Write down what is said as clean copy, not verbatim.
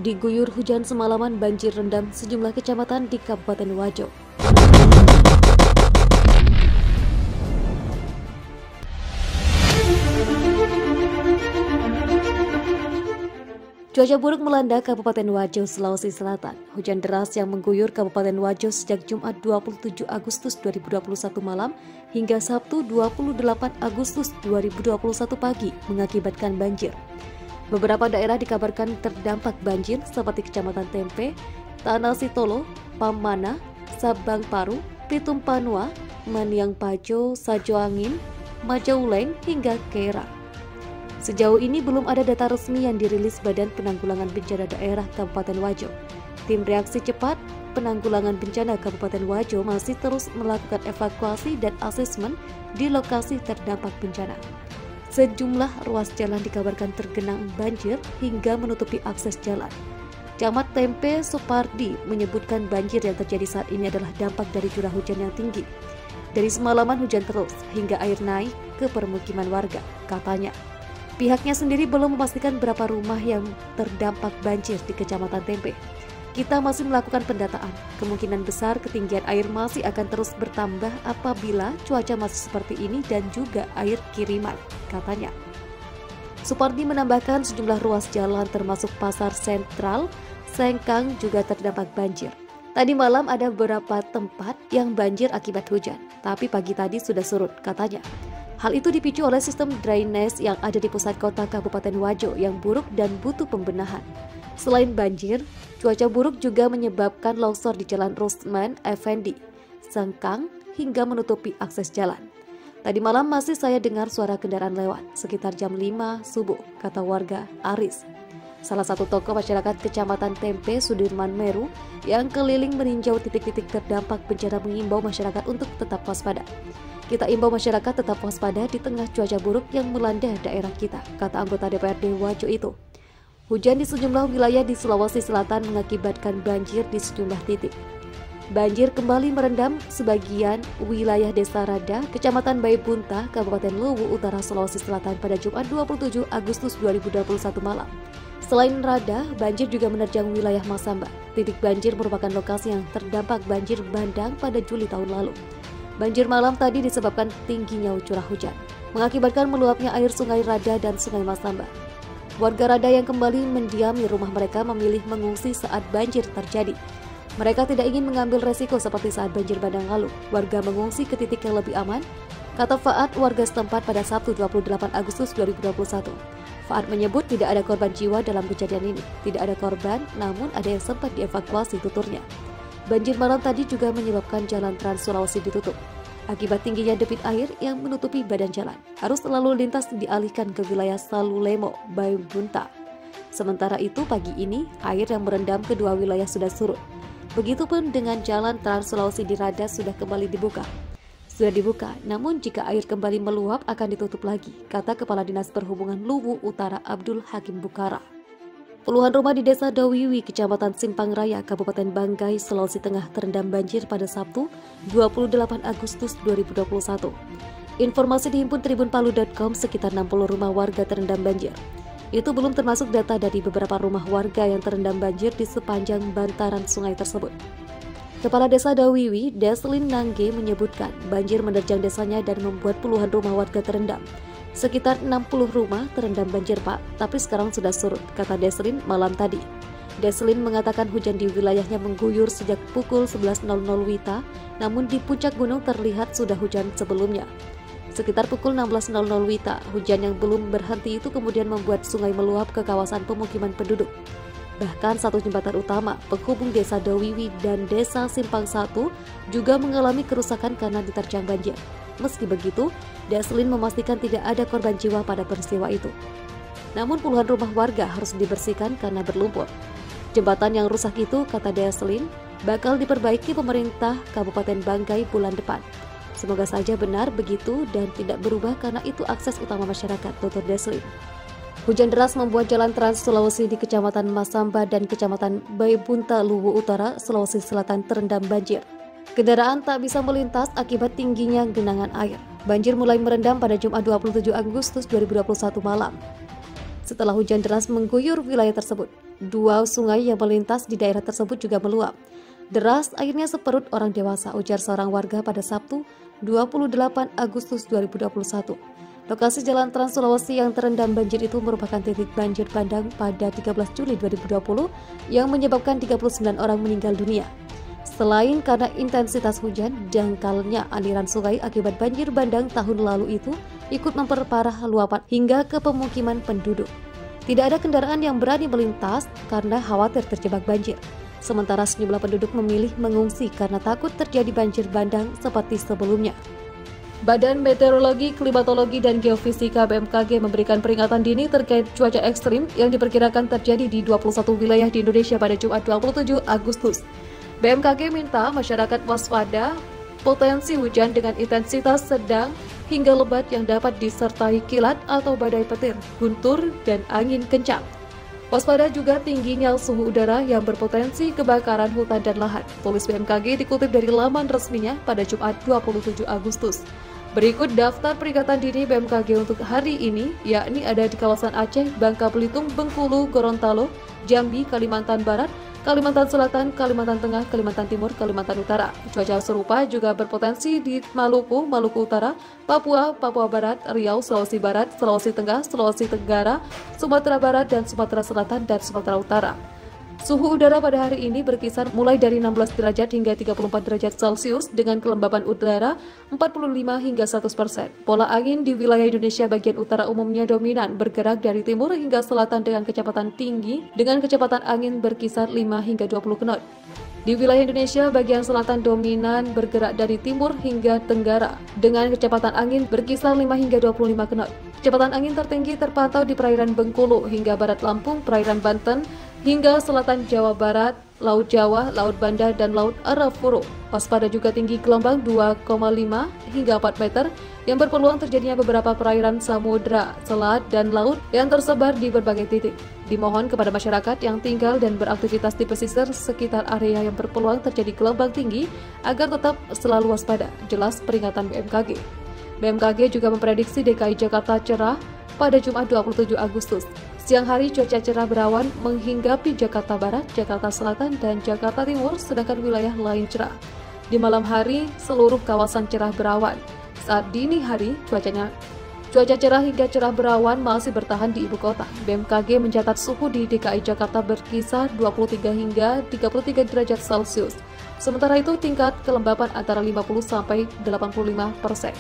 Diguyur hujan semalaman, banjir rendam sejumlah kecamatan di Kabupaten Wajo. Cuaca buruk melanda Kabupaten Wajo, Sulawesi Selatan. Hujan deras yang mengguyur Kabupaten Wajo sejak Jumat 27 Agustus 2021 malam hingga Sabtu 28 Agustus 2021 pagi mengakibatkan banjir. Beberapa daerah dikabarkan terdampak banjir seperti Kecamatan Tempe, Tanah Sitolo, Pamana, Sabang Paru, Pitum Panua, Maniang Pajo, Sajoangin, Majauleng hingga Kera. Sejauh ini belum ada data resmi yang dirilis Badan Penanggulangan Bencana Daerah Kabupaten Wajo. Tim Reaksi Cepat Penanggulangan Bencana Kabupaten Wajo masih terus melakukan evakuasi dan asesmen di lokasi terdampak bencana. Sejumlah ruas jalan dikabarkan tergenang banjir hingga menutupi akses jalan. Camat Tempe Supardi menyebutkan banjir yang terjadi saat ini adalah dampak dari curah hujan yang tinggi. Dari semalaman hujan terus hingga air naik ke permukiman warga, katanya. Pihaknya sendiri belum memastikan berapa rumah yang terdampak banjir di Kecamatan Tempe. Kita masih melakukan pendataan. Kemungkinan besar ketinggian air masih akan terus bertambah apabila cuaca masih seperti ini dan juga air kiriman, katanya. Supardi menambahkan sejumlah ruas jalan termasuk Pasar Sentral, Sengkang juga terdampak banjir. Tadi malam ada beberapa tempat yang banjir akibat hujan, tapi pagi tadi sudah surut, katanya. Hal itu dipicu oleh sistem drainase yang ada di pusat kota Kabupaten Wajo yang buruk dan butuh pembenahan. Selain banjir, cuaca buruk juga menyebabkan longsor di Jalan Rusman Effendi, Sengkang hingga menutupi akses jalan. Tadi malam masih saya dengar suara kendaraan lewat sekitar jam 5 subuh, kata warga Aris. Salah satu tokoh masyarakat Kecamatan Tempe, Sudirman Meru, yang keliling meninjau titik-titik terdampak bencana mengimbau masyarakat untuk tetap waspada. Kita imbau masyarakat tetap waspada di tengah cuaca buruk yang melanda daerah kita, kata anggota DPRD Wajo itu. Hujan di sejumlah wilayah di Sulawesi Selatan mengakibatkan banjir di sejumlah titik. Banjir kembali merendam sebagian wilayah Desa Rada, Kecamatan Baibunta, Kabupaten Luwu Utara, Sulawesi Selatan pada Jumat 27 Agustus 2021 malam. Selain Rada, banjir juga menerjang wilayah Masamba. Titik banjir merupakan lokasi yang terdampak banjir bandang pada Juli tahun lalu. Banjir malam tadi disebabkan tingginya curah hujan, mengakibatkan meluapnya air Sungai Rada dan Sungai Masamba. Warga Rada yang kembali mendiami rumah mereka memilih mengungsi saat banjir terjadi. Mereka tidak ingin mengambil resiko seperti saat banjir bandang lalu. Warga mengungsi ke titik yang lebih aman, kata Faad, warga setempat pada Sabtu 28 Agustus 2021. Faad menyebut tidak ada korban jiwa dalam kejadian ini. Tidak ada korban, namun ada yang sempat dievakuasi, tuturnya. Banjir malam tadi juga menyebabkan jalan Trans Sulawesi ditutup. Akibat tingginya debit air yang menutupi badan jalan, arus lalu lintas dialihkan ke wilayah Salulemo, Baibunta. Sementara itu pagi ini, air yang merendam kedua wilayah sudah surut. Begitupun dengan jalan Trans Sulawesi di Rada sudah kembali dibuka. Sudah dibuka, namun jika air kembali meluap akan ditutup lagi, kata Kepala Dinas Perhubungan Luwu Utara Abdul Hakim Bukara. Puluhan rumah di Desa Dawiwi, Kecamatan Simpang Raya, Kabupaten Banggai, Sulawesi Tengah terendam banjir pada Sabtu 28 Agustus 2021. Informasi dihimpun tribunpalu.com, sekitar 60 rumah warga terendam banjir. Itu belum termasuk data dari beberapa rumah warga yang terendam banjir di sepanjang bantaran sungai tersebut. Kepala Desa Dawiwi, Deslin Nangge, menyebutkan banjir menerjang desanya dan membuat puluhan rumah warga terendam. Sekitar 60 rumah terendam banjir, Pak, tapi sekarang sudah surut, kata Deslin malam tadi. Deslin mengatakan hujan di wilayahnya mengguyur sejak pukul 11.00 WITA, namun di puncak gunung terlihat sudah hujan sebelumnya. Sekitar pukul 16.00 WITA, hujan yang belum berhenti itu kemudian membuat sungai meluap ke kawasan pemukiman penduduk. Bahkan satu jembatan utama penghubung Desa Dawiwi dan Desa Simpang 1 juga mengalami kerusakan karena diterjang banjir. Meski begitu, Deslin memastikan tidak ada korban jiwa pada peristiwa itu. Namun puluhan rumah warga harus dibersihkan karena berlumpur. Jembatan yang rusak itu, kata Deslin, bakal diperbaiki pemerintah Kabupaten Banggai bulan depan. Semoga saja benar begitu dan tidak berubah karena itu akses utama masyarakat, tutur Deslin. Hujan deras membuat jalan Trans Sulawesi di Kecamatan Masamba dan Kecamatan Baibunta, Luwu Utara, Sulawesi Selatan terendam banjir. Kendaraan tak bisa melintas akibat tingginya genangan air. Banjir mulai merendam pada Jumat 27 Agustus 2021 malam. Setelah hujan deras mengguyur wilayah tersebut, Dua sungai yang melintas di daerah tersebut juga meluap. Deras airnya seperut orang dewasa, ujar seorang warga pada Sabtu 28 Agustus 2021. Lokasi jalan Trans Sulawesi yang terendam banjir itu merupakan titik banjir bandang pada 13 Juli 2020 yang menyebabkan 39 orang meninggal dunia. Selain karena intensitas hujan, dangkalnya aliran sungai akibat banjir bandang tahun lalu itu ikut memperparah luapan hingga ke pemukiman penduduk. Tidak ada kendaraan yang berani melintas karena khawatir terjebak banjir. Sementara sejumlah penduduk memilih mengungsi karena takut terjadi banjir bandang seperti sebelumnya. Badan Meteorologi, Klimatologi, dan Geofisika BMKG memberikan peringatan dini terkait cuaca ekstrim yang diperkirakan terjadi di 21 wilayah di Indonesia pada Jumat 27 Agustus. BMKG minta masyarakat waspada potensi hujan dengan intensitas sedang hingga lebat yang dapat disertai kilat atau badai petir, guntur, dan angin kencang. Waspada juga tingginya suhu udara yang berpotensi kebakaran hutan dan lahan. Tulis BMKG dikutip dari laman resminya pada Jumat 27 Agustus. Berikut daftar peringatan dini BMKG untuk hari ini, yakni ada di kawasan Aceh, Bangka Belitung, Bengkulu, Gorontalo, Jambi, Kalimantan Barat, Kalimantan Selatan, Kalimantan Tengah, Kalimantan Timur, Kalimantan Utara. Cuaca serupa juga berpotensi di Maluku, Maluku Utara, Papua, Papua Barat, Riau, Sulawesi Barat, Sulawesi Tengah, Sulawesi Tenggara, Sumatera Barat, dan Sumatera Selatan dan Sumatera Utara. Suhu udara pada hari ini berkisar mulai dari 16 derajat hingga 34 derajat Celcius dengan kelembaban udara 45 hingga 100%. Pola angin di wilayah Indonesia bagian utara umumnya dominan bergerak dari timur hingga selatan dengan kecepatan tinggi dengan kecepatan angin berkisar 5 hingga 20 knot. Di wilayah Indonesia bagian selatan dominan bergerak dari timur hingga tenggara dengan kecepatan angin berkisar 5 hingga 25 knot. Kecepatan angin tertinggi terpantau di perairan Bengkulu hingga barat Lampung, perairan Banten, hingga selatan Jawa Barat, Laut Jawa, Laut Banda, dan Laut Arafuru. Waspada juga tinggi gelombang 2,5 hingga 4 meter yang berpeluang terjadinya beberapa perairan samudra, selat, dan laut yang tersebar di berbagai titik. Dimohon kepada masyarakat yang tinggal dan beraktivitas di pesisir sekitar area yang berpeluang terjadi gelombang tinggi agar tetap selalu waspada, jelas peringatan BMKG. BMKG juga memprediksi DKI Jakarta cerah pada Jumat 27 Agustus. Siang hari cuaca cerah berawan menghinggapi Jakarta Barat, Jakarta Selatan, dan Jakarta Timur, sedangkan wilayah lain cerah. Di malam hari, seluruh kawasan cerah berawan. Saat dini hari, cuaca cerah hingga cerah berawan masih bertahan di ibu kota. BMKG mencatat suhu di DKI Jakarta berkisar 23 hingga 33 derajat Celcius. Sementara itu, tingkat kelembapan antara 50 sampai 85%.